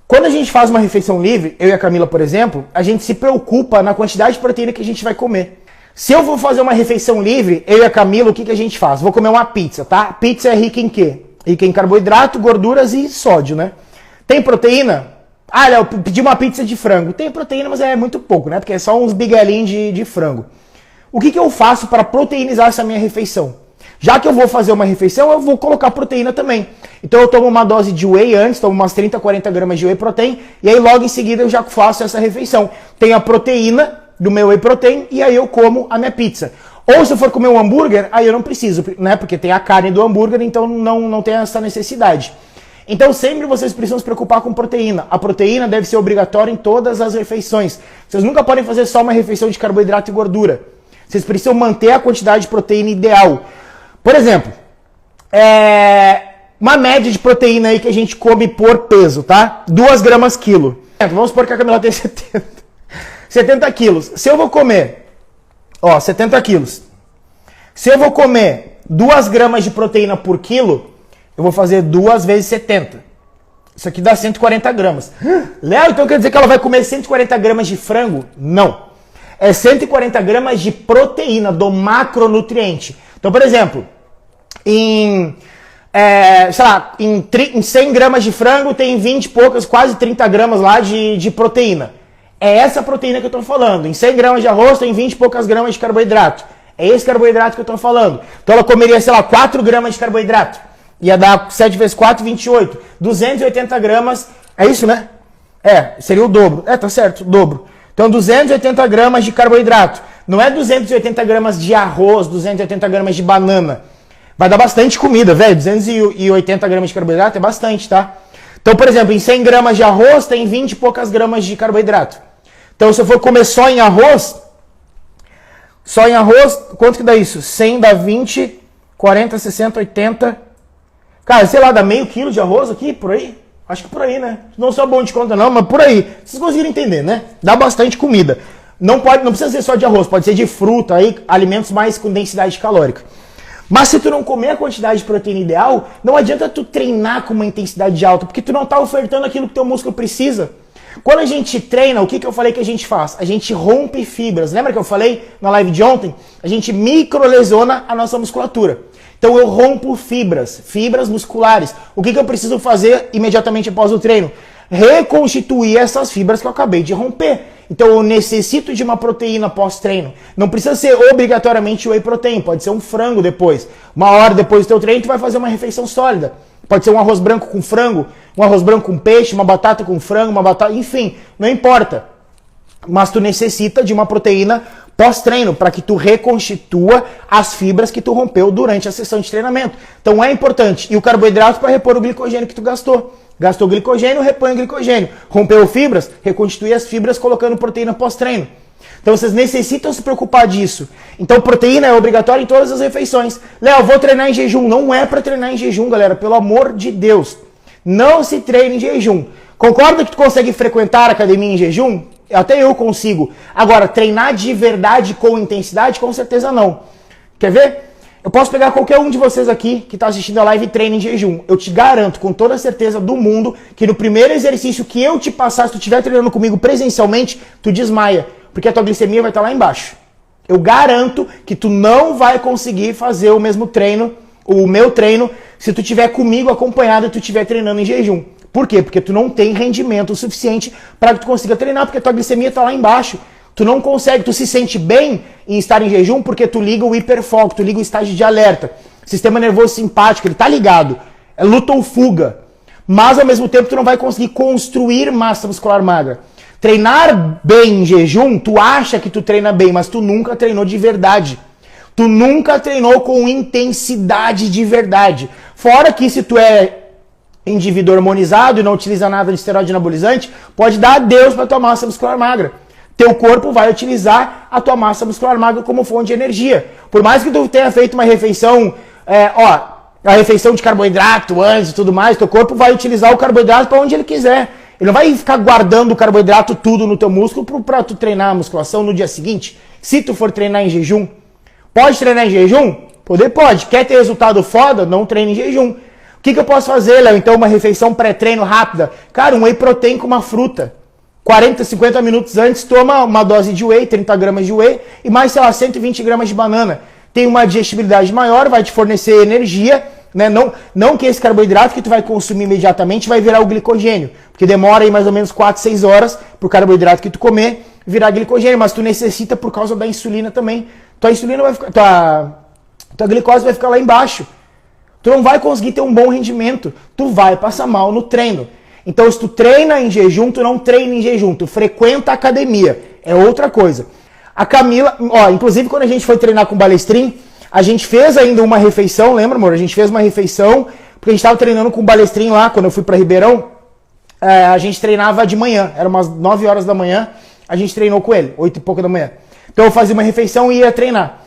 [SPEAKER 1] Quando a gente faz uma refeição livre, eu e a Camila, por exemplo, a gente se preocupa na quantidade de proteína que a gente vai comer. Se eu vou fazer uma refeição livre, eu e a Camila, o que a gente faz? Vou comer uma pizza, tá? Pizza é rica em quê? Rica em carboidrato, gorduras e sódio, né? Tem proteína? Ah, eu pedi uma pizza de frango. Tem proteína, mas é muito pouco, né? Porque é só uns bigalinhos de frango. O que eu faço para proteinizar essa minha refeição? Já que eu vou fazer uma refeição, eu vou colocar proteína também. Então eu tomo uma dose de whey antes, tomo umas 30, 40 gramas de whey protein, e aí logo em seguida eu já faço essa refeição. Tem a proteína do meu whey protein e aí eu como a minha pizza. Ou se eu for comer um hambúrguer, aí eu não preciso, né? Porque tem a carne do hambúrguer, então não tem essa necessidade. Então sempre vocês precisam se preocupar com proteína. A proteína deve ser obrigatória em todas as refeições. Vocês nunca podem fazer só uma refeição de carboidrato e gordura. Vocês precisam manter a quantidade de proteína ideal. Por exemplo, uma média de proteína aí que a gente come por peso, tá? 2 gramas quilo. Vamos supor que a Camila tem 70 quilos. Se eu vou comer, 70 quilos. Se eu vou comer 2 gramas de proteína por quilo, eu vou fazer 2 vezes 70. Isso aqui dá 140 gramas. Léo, então quer dizer que ela vai comer 140 gramas de frango? Não. É 140 gramas de proteína, do macronutriente. Então, por exemplo, em 100 gramas de frango tem 20 e poucas, quase 30 gramas lá de proteína. É essa proteína que eu estou falando. Em 100 gramas de arroz tem 20 e poucas gramas de carboidrato. É esse carboidrato que eu estou falando. Então ela comeria, 4 gramas de carboidrato. Ia dar 7 vezes 4, 28. 280 gramas, é isso, né? Seria o dobro. Tá certo, o dobro. Então 280 gramas de carboidrato. Não é 280 gramas de arroz, 280 gramas de banana. Vai dar bastante comida, velho. 280 gramas de carboidrato é bastante, tá? Então, por exemplo, em 100 gramas de arroz tem 20 e poucas gramas de carboidrato. Então, se eu for comer só em arroz, quanto que dá isso? 100 dá 20, 40, 60, 80... Cara, sei lá, dá meio quilo de arroz aqui, por aí? Acho que por aí, né? Não sou bom de conta não, mas por aí. Vocês conseguiram entender, né? Dá bastante comida. Não precisa ser só de arroz, pode ser de fruta, aí, alimentos mais com densidade calórica. Mas se tu não comer a quantidade de proteína ideal, não adianta tu treinar com uma intensidade alta, porque tu não tá ofertando aquilo que teu músculo precisa. Quando a gente treina, o que eu falei que a gente faz? A gente rompe fibras. Lembra que eu falei na live de ontem? A gente microlesiona a nossa musculatura. Então eu rompo fibras musculares. O que eu preciso fazer imediatamente após o treino? Reconstituir essas fibras que eu acabei de romper. Então eu necessito de uma proteína pós-treino. Não precisa ser obrigatoriamente whey protein, pode ser um frango depois. 1 hora depois do teu treino, tu vai fazer uma refeição sólida. Pode ser um arroz branco com frango, um arroz branco com peixe, uma batata com frango, uma batata... Enfim, não importa. Mas tu necessita de uma proteína pós-treino para que tu reconstitua as fibras que tu rompeu durante a sessão de treinamento. Então é importante. E o carboidrato para repor o glicogênio que tu gastou. Gastou glicogênio, repõe o glicogênio. Rompeu fibras, reconstitui as fibras colocando proteína pós-treino. Então vocês necessitam se preocupar disso. Então proteína é obrigatória em todas as refeições. Léo, vou treinar em jejum. Não é para treinar em jejum, galera. Pelo amor de Deus. Não se treine em jejum. Concorda que tu consegue frequentar a academia em jejum? Até eu consigo. Agora, treinar de verdade com intensidade, com certeza não. Quer ver? Eu posso pegar qualquer um de vocês aqui que está assistindo a live e treina em jejum. Eu te garanto, com toda a certeza do mundo, que no primeiro exercício que eu te passar, se tu estiver treinando comigo presencialmente, tu desmaia. Porque a tua glicemia vai estar lá embaixo. Eu garanto que tu não vai conseguir fazer o mesmo treino, o meu treino, se tu tiver comigo acompanhado e tu estiver treinando em jejum. Por quê? Porque tu não tem rendimento suficiente para que tu consiga treinar, porque a tua glicemia está lá embaixo. Tu não consegue, tu se sente bem em estar em jejum porque tu liga o hiperfoco, tu liga o estágio de alerta. Sistema nervoso simpático, ele tá ligado. É luta ou fuga. Mas ao mesmo tempo tu não vai conseguir construir massa muscular magra. Treinar bem em jejum, tu acha que tu treina bem, mas tu nunca treinou de verdade. Tu nunca treinou com intensidade de verdade. Fora que se tu é indivíduo hormonizado e não utiliza nada de esteroide anabolizante, pode dar adeus para tua massa muscular magra. Teu corpo vai utilizar a tua massa muscular magra como fonte de energia. Por mais que tu tenha feito uma refeição, a refeição de carboidrato antes e tudo mais, teu corpo vai utilizar o carboidrato para onde ele quiser. Ele não vai ficar guardando o carboidrato tudo no teu músculo para tu treinar a musculação no dia seguinte. Se tu for treinar em jejum, pode treinar em jejum? Poder pode. Quer ter resultado foda? Não treine em jejum. O que eu posso fazer, Léo? Então uma refeição pré-treino rápida. Cara, um whey protein com uma fruta. 40, 50 minutos antes, toma uma dose de whey, 30 gramas de whey e mais, sei lá, 120 gramas de banana. Tem uma digestibilidade maior, vai te fornecer energia, né? Não que esse carboidrato que tu vai consumir imediatamente vai virar o glicogênio, porque demora aí mais ou menos 4, 6 horas pro carboidrato que tu comer virar glicogênio, mas tu necessita por causa da insulina também. Tua insulina vai ficar, tua glicose vai ficar lá embaixo. Tu não vai conseguir ter um bom rendimento, tu vai passar mal no treino. Então, se tu treina em jejum, tu não treina em jejum, tu frequenta a academia. É outra coisa. A Camila, inclusive quando a gente foi treinar com o Balestrin, a gente fez ainda uma refeição, lembra, amor? A gente fez uma refeição, porque a gente estava treinando com o Balestrin lá, quando eu fui para Ribeirão, a gente treinava de manhã, era umas 9 horas da manhã, a gente treinou com ele, 8 e pouco da manhã. Então eu fazia uma refeição e ia treinar.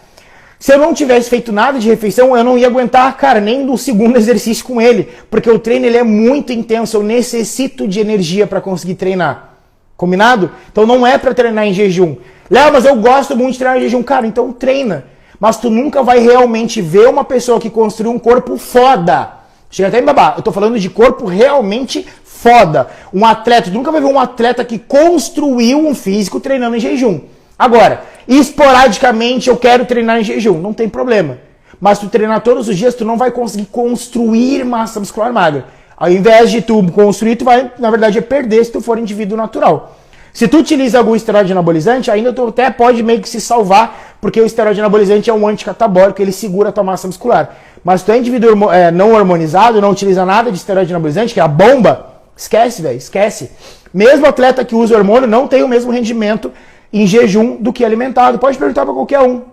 [SPEAKER 1] Se eu não tivesse feito nada de refeição, eu não ia aguentar, cara, nem do segundo exercício com ele. Porque o treino ele é muito intenso, eu necessito de energia para conseguir treinar. Combinado? Então não é para treinar em jejum. Léo, mas eu gosto muito de treinar em jejum. Cara, então treina. Mas tu nunca vai realmente ver uma pessoa que construiu um corpo foda. Chega até em babar. Eu tô falando de corpo realmente foda. Um atleta, tu nunca vai ver um atleta que construiu um físico treinando em jejum. Agora, esporadicamente eu quero treinar em jejum, não tem problema. Mas tu treinar todos os dias, tu não vai conseguir construir massa muscular magra. Ao invés de tu construir, tu vai, na verdade, perder se tu for indivíduo natural. Se tu utiliza algum esteroide anabolizante, ainda tu até pode meio que se salvar, porque o esteroide anabolizante é um anticatabólico, ele segura a tua massa muscular. Mas se tu é indivíduo não hormonizado, não utiliza nada de esteroide anabolizante, que é a bomba, esquece, velho, esquece. Mesmo atleta que usa hormônio não tem o mesmo rendimento em jejum do que alimentado. Pode perguntar para qualquer um.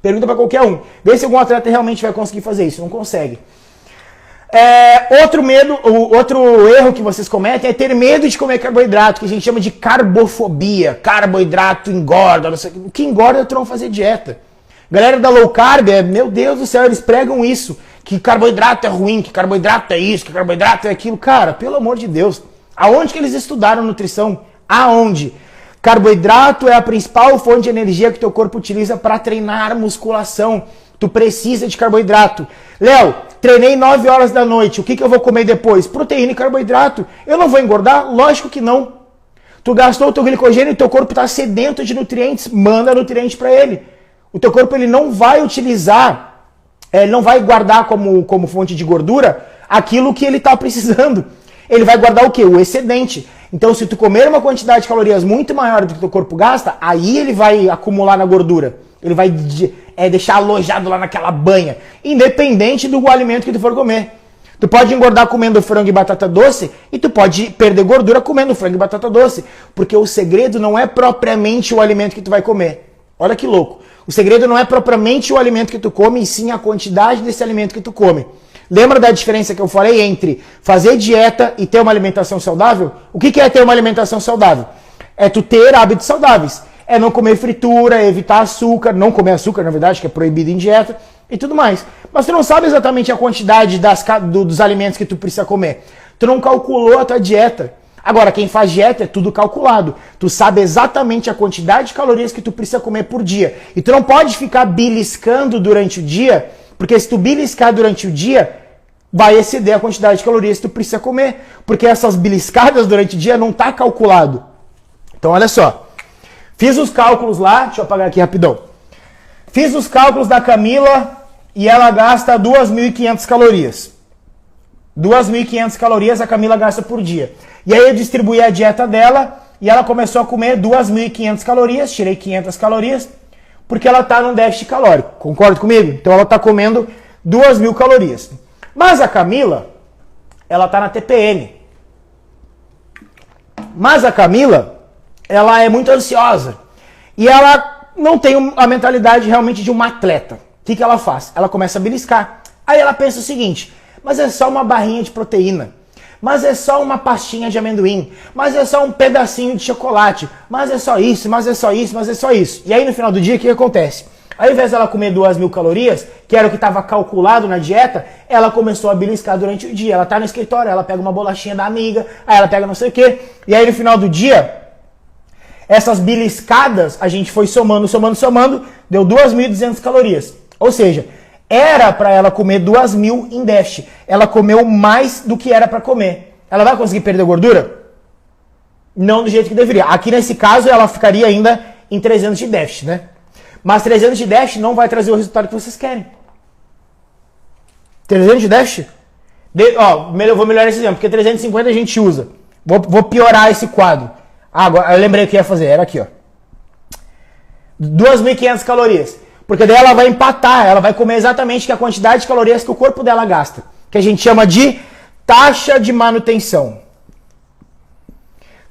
[SPEAKER 1] Pergunta para qualquer um. Vê se algum atleta realmente vai conseguir fazer isso. Não consegue. Outro erro que vocês cometem é ter medo de comer carboidrato, que a gente chama de carbofobia. Carboidrato engorda. Não sei, o que engorda é tu não fazer dieta. Galera da low carb, meu Deus do céu, eles pregam isso. Que carboidrato é ruim, que carboidrato é isso, que carboidrato é aquilo. Cara, pelo amor de Deus. Aonde que eles estudaram nutrição? Aonde? Carboidrato é a principal fonte de energia que teu corpo utiliza para treinar musculação. Tu precisa de carboidrato. Léo, treinei 9 horas da noite, o que eu vou comer depois? Proteína e carboidrato. Eu não vou engordar? Lógico que não. Tu gastou o teu glicogênio e teu corpo está sedento de nutrientes, manda nutriente para ele. O teu corpo ele não vai utilizar, ele não vai guardar como fonte de gordura aquilo que ele está precisando. Ele vai guardar o quê? O excedente. Então, se tu comer uma quantidade de calorias muito maior do que o teu corpo gasta, aí ele vai acumular na gordura. Ele vai deixar alojado lá naquela banha, independente do alimento que tu for comer. Tu pode engordar comendo frango e batata doce e tu pode perder gordura comendo frango e batata doce, porque o segredo não é propriamente o alimento que tu vai comer. Olha que louco. O segredo não é propriamente o alimento que tu come, e sim a quantidade desse alimento que tu come. Lembra da diferença que eu falei entre fazer dieta e ter uma alimentação saudável? O que é ter uma alimentação saudável? É tu ter hábitos saudáveis. É não comer fritura, evitar açúcar, não comer açúcar, na verdade, que é proibido em dieta, e tudo mais. Mas tu não sabe exatamente a quantidade dos alimentos que tu precisa comer. Tu não calculou a tua dieta. Agora, quem faz dieta é tudo calculado. Tu sabe exatamente a quantidade de calorias que tu precisa comer por dia. E tu não pode ficar beliscando durante o dia, porque se tu beliscar durante o dia, vai exceder a quantidade de calorias que tu precisa comer. Porque essas beliscadas durante o dia não tá calculado. Então, olha só. Fiz os cálculos lá, deixa eu apagar aqui rapidão. Fiz os cálculos da Camila e ela gasta 2.500 calorias. 2.500 calorias a Camila gasta por dia. E aí eu distribuí a dieta dela e ela começou a comer 2.500 calorias, tirei 500 calorias, porque ela está num déficit calórico. Concorda comigo? Então ela está comendo 2.000 calorias. Mas a Camila, ela está na TPM. Mas a Camila, ela é muito ansiosa. E ela não tem a mentalidade realmente de uma atleta. O que ela faz? Ela começa a beliscar. Aí ela pensa o seguinte, mas é só uma barrinha de proteína. Mas é só uma pastinha de amendoim. Mas é só um pedacinho de chocolate. Mas é só isso, mas é só isso, mas é só isso. E aí no final do dia, o que acontece? Ao invés dela comer 2.000 calorias, que era o que estava calculado na dieta, ela começou a beliscar durante o dia. Ela tá no escritório, ela pega uma bolachinha da amiga, aí ela pega não sei o quê. E aí no final do dia, essas beliscadas, a gente foi somando, deu 2.200 calorias. Ou seja, era para ela comer 2.000 em déficit. Ela comeu mais do que era para comer. Ela vai conseguir perder gordura? Não do jeito que deveria. Aqui nesse caso, ela ficaria ainda em 300 de déficit, né? Mas 300 de déficit não vai trazer o resultado que vocês querem. 300 de déficit? Eu vou melhorar esse exemplo, porque 350 a gente usa. Vou piorar esse quadro. Agora, eu lembrei o que ia fazer, era aqui, ó. 2.500 calorias. Porque daí ela vai empatar, ela vai comer exatamente a quantidade de calorias que o corpo dela gasta. Que a gente chama de taxa de manutenção.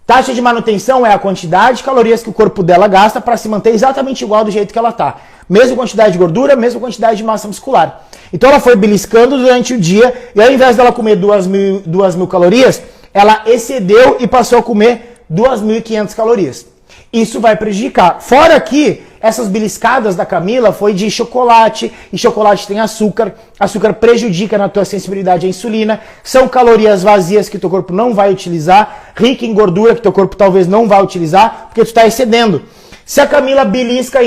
[SPEAKER 1] Taxa de manutenção é a quantidade de calorias que o corpo dela gasta para se manter exatamente igual do jeito que ela tá. Mesma quantidade de gordura, mesma quantidade de massa muscular. Então ela foi beliscando durante o dia e ao invés dela comer 2.000 calorias, ela excedeu e passou a comer 2.500 calorias. Isso vai prejudicar. Fora que essas beliscadas da Camila foi de chocolate, e chocolate tem açúcar, açúcar prejudica na tua sensibilidade à insulina, são calorias vazias que teu corpo não vai utilizar, rica em gordura que teu corpo talvez não vai utilizar, porque tu está excedendo. Se a Camila belisca,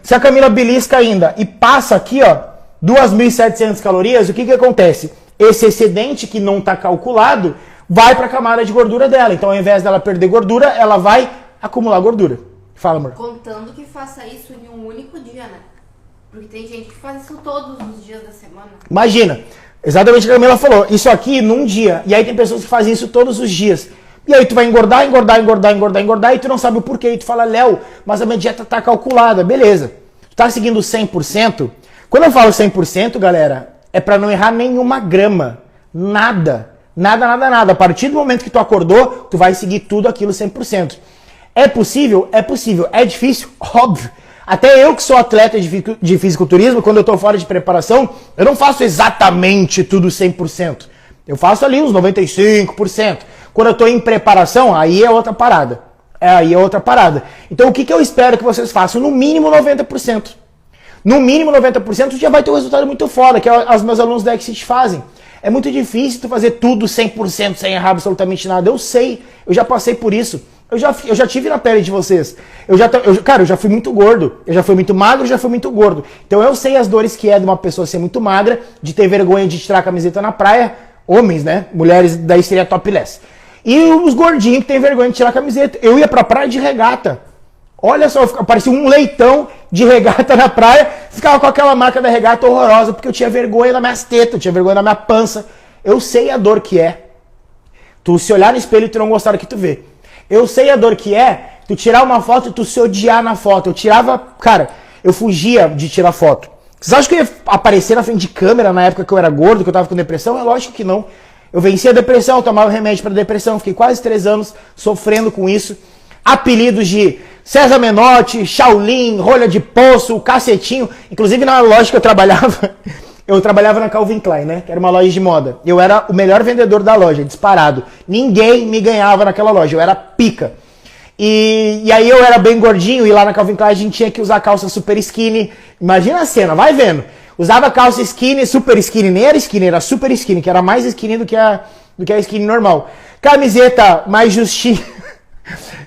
[SPEAKER 1] se a Camila belisca ainda e passa aqui, ó, 2.700 calorias, o que acontece? Esse excedente que não está calculado vai para a camada de gordura dela. Então, ao invés dela perder gordura, ela vai acumular gordura. Fala, amor.
[SPEAKER 2] Contando que faça isso em um único dia, né? Porque tem gente que faz isso todos os dias da semana.
[SPEAKER 1] Imagina, exatamente o que a Camila falou, isso aqui num dia. E aí tem pessoas que fazem isso todos os dias. E aí tu vai engordar e tu não sabe o porquê. E tu fala, Léo, mas a minha dieta tá calculada. Beleza. Tu tá seguindo 100%. Quando eu falo 100%, galera, é pra não errar nenhuma grama. Nada. Nada. A partir do momento que tu acordou, tu vai seguir tudo aquilo 100%. É possível? É possível. É difícil? Óbvio. Até eu que sou atleta de fisiculturismo, quando eu tô fora de preparação, eu não faço exatamente tudo 100%. Eu faço ali uns 95%. Quando eu tô em preparação, aí é outra parada. Então o que eu espero que vocês façam? No mínimo 90%. No mínimo 90% já vai ter um resultado muito foda, que os meus alunos da Exit fazem. É muito difícil tu fazer tudo 100% sem errar absolutamente nada. Eu sei, eu já passei por isso. Eu já tive na pele de vocês. Eu já fui muito gordo. Eu já fui muito magro, já fui muito gordo. Então eu sei as dores que é de uma pessoa ser muito magra, de ter vergonha de tirar a camiseta na praia. Homens, né? Mulheres, daí seria topless. E os gordinhos que tem vergonha de tirar a camiseta. Eu ia pra praia de regata. Olha só, parecia um leitão de regata na praia. Ficava com aquela marca da regata horrorosa, porque eu tinha vergonha das minhas tetas, eu tinha vergonha da minha pança. Eu sei a dor que é. Tu se olhar no espelho e tu não gostar do que tu vê. Eu sei a dor que é tu tirar uma foto e tu se odiar na foto. Eu fugia de tirar foto. Vocês acham que eu ia aparecer na frente de câmera na época que eu era gordo, que eu tava com depressão? É lógico que não. Eu venci a depressão, eu tomava remédio para depressão, fiquei quase 3 anos sofrendo com isso. Apelidos de César Menotti, Shaolin, Rolha de Poço, Cacetinho. Inclusive na loja que eu trabalhava na Calvin Klein, né? Que era uma loja de moda. Eu era o melhor vendedor da loja, disparado. Ninguém me ganhava naquela loja, eu era pica. E aí eu era bem gordinho e lá na Calvin Klein a gente tinha que usar calça super skinny. Imagina a cena, vai vendo. Usava calça skinny, super skinny, nem era skinny, era super skinny, que era mais skinny do que a skinny normal. Camiseta mais justinha.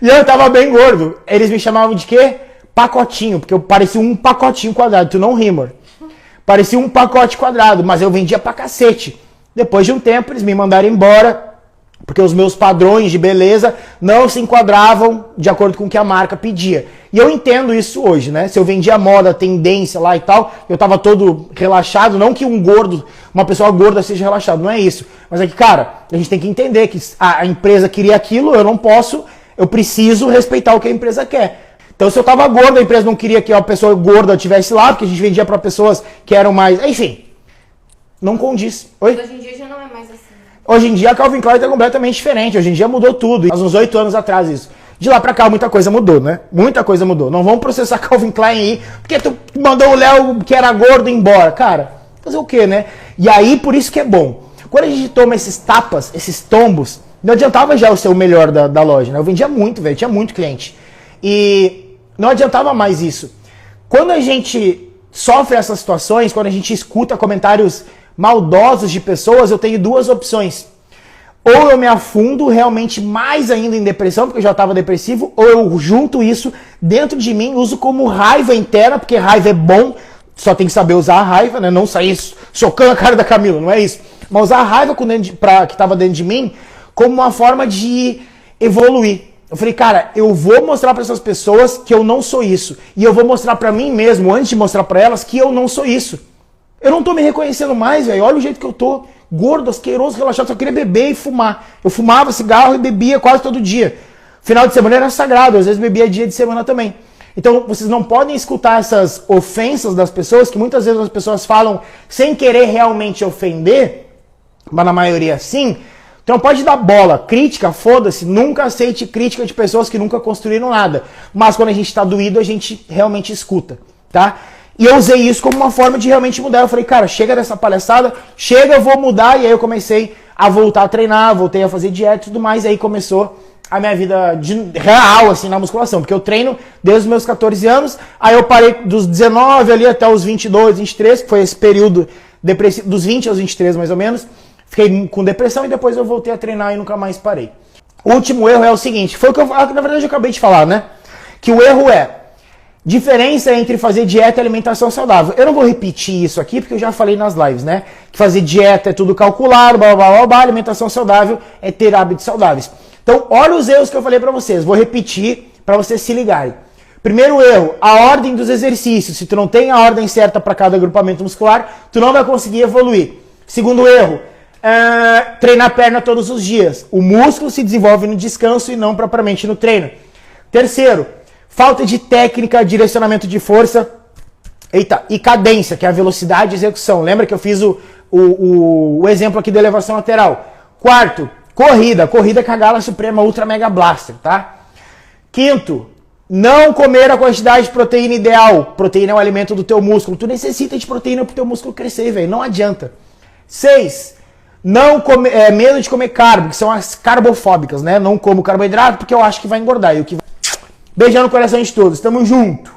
[SPEAKER 1] E eu tava bem gordo. Eles me chamavam de quê? Pacotinho, porque eu parecia um pacotinho quadrado. Tu não ri, amor. Parecia um pacote quadrado, mas eu vendia pra cacete. Depois de um tempo, eles me mandaram embora. Porque os meus padrões de beleza não se enquadravam de acordo com o que a marca pedia. E eu entendo isso hoje, né? Se eu vendia moda, tendência lá e tal, eu tava todo relaxado. Não que uma pessoa gorda seja relaxada, não é isso. Mas é que, cara, a gente tem que entender que a empresa queria aquilo, eu preciso respeitar o que a empresa quer. Então, se eu tava gordo, a empresa não queria que a pessoa gorda estivesse lá, porque a gente vendia para pessoas que eram mais... Enfim, não condiz. Oi?
[SPEAKER 2] Hoje em dia já não é mais assim.
[SPEAKER 1] Hoje em dia a Calvin Klein tá completamente diferente. Hoje em dia mudou tudo. Faz uns 8 anos atrás isso. De lá pra cá muita coisa mudou, né? Muita coisa mudou. Não vamos processar Calvin Klein aí, porque tu mandou o Léo que era gordo embora. Cara, fazer o quê, né? E aí, por isso que é bom. Quando a gente toma esses tapas, esses tombos, não adiantava já eu ser o melhor da loja, né? Eu vendia muito, velho. Tinha muito cliente. E não adiantava mais isso. Quando a gente sofre essas situações, quando a gente escuta comentários maldosos de pessoas, eu tenho duas opções. Ou eu me afundo realmente mais ainda em depressão, porque eu já estava depressivo, ou eu junto isso dentro de mim, uso como raiva interna, porque raiva é bom, só tem que saber usar a raiva, né? Não sair socando a cara da Camila, não é isso. Mas usar a raiva que estava dentro de mim como uma forma de evoluir. Eu falei, cara, eu vou mostrar para essas pessoas que eu não sou isso. E eu vou mostrar para mim mesmo, antes de mostrar para elas, que eu não sou isso. Eu não tô me reconhecendo mais, velho. Olha o jeito que eu tô. Gordo, asqueroso, relaxado. Só queria beber e fumar. Eu fumava cigarro e bebia quase todo dia. Final de semana era sagrado. Às vezes bebia dia de semana também. Então, vocês não podem escutar essas ofensas das pessoas, que muitas vezes as pessoas falam sem querer realmente ofender, mas na maioria sim. Então pode dar bola. Crítica, foda-se. Nunca aceite crítica de pessoas que nunca construíram nada. Mas quando a gente tá doído, a gente realmente escuta, tá? E eu usei isso como uma forma de realmente mudar. Eu falei, cara, chega dessa palhaçada, chega, eu vou mudar. E aí eu comecei a voltar a treinar, voltei a fazer dieta e tudo mais. E aí começou a minha vida real, assim, na musculação. Porque eu treino desde os meus 14 anos. Aí eu parei dos 19 ali até os 22, 23, que foi esse período depressivo, dos 20 aos 23 mais ou menos. Fiquei com depressão e depois eu voltei a treinar e nunca mais parei. O último erro é o seguinte, foi o que na verdade eu acabei de falar, né? Que o erro é diferença entre fazer dieta e alimentação saudável. Eu não vou repetir isso aqui, porque eu já falei nas lives, né? Que fazer dieta é tudo calculado, blá, blá, blá, blá, alimentação saudável é ter hábitos saudáveis. Então, olha os erros que eu falei pra vocês. Vou repetir pra vocês se ligarem. Primeiro erro, a ordem dos exercícios. Se tu não tem a ordem certa para cada agrupamento muscular, tu não vai conseguir evoluir. Segundo erro, treinar perna todos os dias. O músculo se desenvolve no descanso e não propriamente no treino. Terceiro, falta de técnica, direcionamento de força e cadência, que é a velocidade de execução. Lembra que eu fiz o exemplo aqui da elevação lateral. Quarto, corrida. Corrida com a Gala Suprema Ultra Mega Blaster, tá? Quinto, não comer a quantidade de proteína ideal. Proteína é um alimento do teu músculo. Tu necessita de proteína pro teu músculo crescer, velho. Não adianta. 6. Medo de comer carbo, que são as carbofóbicas, né? Não como carboidrato porque eu acho que vai engordar. Beijão no coração de todos. Tamo junto.